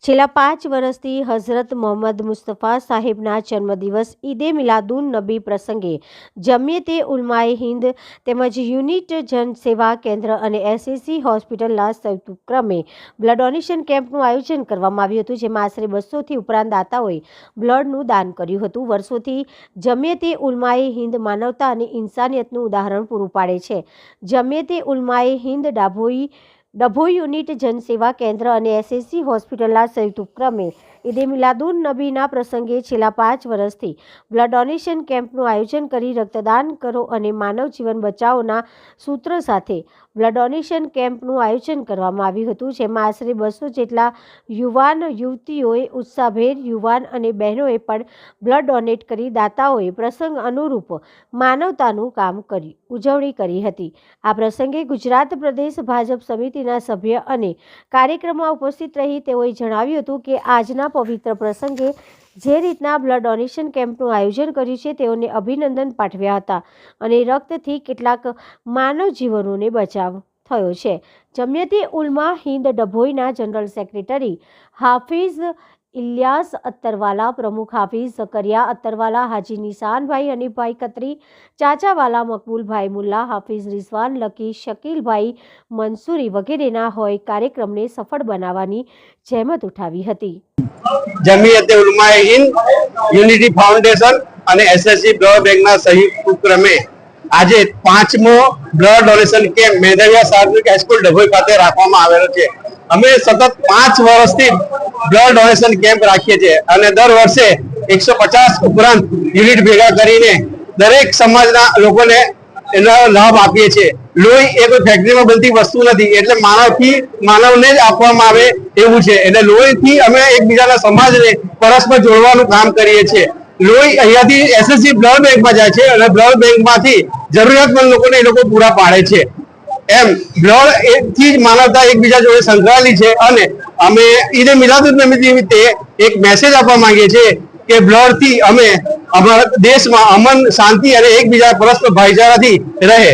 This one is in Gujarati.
છેલ્લા 5 વર્ષથી હઝરત મોહમ્મદ મુસ્તફા સાહેબના જન્મદિવસ ઈદે મિલાદુન નબી પ્રસંગે જમિયતે ઉલમાએ હિન્દ તેમજ યુનિટ જનસેવા કેન્દ્ર અને એસએસસી હોસ્પિટલના સંયુક્ત ઉપક્રમે બ્લડ ડોનેશન કેમ્પનું આયોજન કરવામાં આવ્યું હતું, જેમાં આશરે 200થી ઉપરાંત દાતાઓએ બ્લડનું દાન કર્યું હતું। વર્ષોથી જમિયતે ઉલમાએ હિન્દ માનવતા અને ઇન્સાનિયતનું ઉદાહરણ પૂરું પાડે છે। જમિયતે ઉલમાએ હિન્દ ડભોઈ યુનિટ જનસેવા કેન્દ્ર અને એસએસસી હોસ્પિટલના સંયુક્ત ઉપક્રમે ઈદે મિલાદુન નબીના પ્રસંગે છેલ્લા 5 વર્ષથી બ્લડ ડોનેશન કેમ્પનું આયોજન કરી રક્તદાન કરો અને માનવ જીવન બચાવોના સૂત્ર સાથે બ્લડ ડોનેશન કેમ્પનું આયોજન કરવામાં આવ્યું હતું, જેમાં આશરે 200 જેટલા યુવાન યુવતીઓએ ઉત્સાહભેર યુવાન અને બહેનોએ પણ બ્લડ ડોનેટ કરી દાતાઓએ પ્રસંગ અનુરૂપ માનવતાનું કામ કરી ઉજવણી કરી હતી। આ પ્રસંગે ગુજરાત પ્રદેશ ભાજપ સમિતિના સભ્ય અને કાર્યક્રમમાં ઉપસ્થિત રહી તેઓએ જણાવ્યું હતું કે આજના પવિત્ર પ્રસંગે જે રીતના બ્લડ ડોનેશન કેમ્પનું આયોજન કર્યું છે તેઓને અભિનંદન પાઠવ્યા હતા અને રક્તથી કેટલાક માનવ જીવનોને બચાવ થયો છે। જમિયતે ઉલમા હિન્દ ડભોઈના જનરલ સેક્રેટરી હાફિઝ ઇલિયાસ અત્તરવાલા, પ્રમુખ હાફિઝ ઝકરિયા અત્તરવાલા, હાજી નિશાનભાઈ હનીફભાઈ ખત્રી, ચાચાવાલા મકબૂલભાઈ મુલ્લા, હાફિઝ રિઝવાન લકી, શકીલભાઈ મંસૂરી વગેરેના હોય કાર્યક્રમને સફળ બનાવવાની જહેમત ઉઠાવી હતી। જમિયતે ઉલમાએ હિન્દ, યુનિટી ફાઉન્ડેશન અને એસએસસી બ્લડ બેંકના સંયુક્ત ઉપક્રમે આજે 5મો બ્લડ ડોનેશન કેમ્પ મેઘાવિયા સાર્વજનિક હાઈસ્કૂલ ડભોઈ ખાતે રાખવામાં આવેલો છે। અમે સતત 5 વર્ષથી બ્લડ ડોનેશન કેમ્પ રાખીએ છીએ અને દર વર્ષે 150 ઉપરાંત યુનિટ ભેગા કરીને દરેક સમાજના લોકોને એનો લાભ આપીએ છીએ। લોહી એ કોઈ ફેક્ટરીમાં બનતી વસ્તુ નથી, એટલે માનવથી માનવને જ આપવામાં આવે એવું છે, એટલે લોહીથી અમે એકબીજાના સમાજને પરસ્પર જોડવાનું કામ કરીએ છીએ। લોહી અહીંયાથી એસએસસી બ્લડ બેંકમાં જાય છે અને બ્લડ બેંકમાંથી જરૂરિયાતમંદ લોકોને એ લોકો પૂરા પાડે છે। એમ બ્લડ થી જ માનવતા એકબીજા જોડે સંકળાયેલી છે અને અમે ઈદે મિલાદુન નબી નિમિત્તે એક મેસેજ આપવા માંગીએ છીએ કે બ્લડ થી અમે અમારા દેશમાં અમન, શાંતિ અને એકબીજા પરસ્પર ભાઈચારાથી રહે।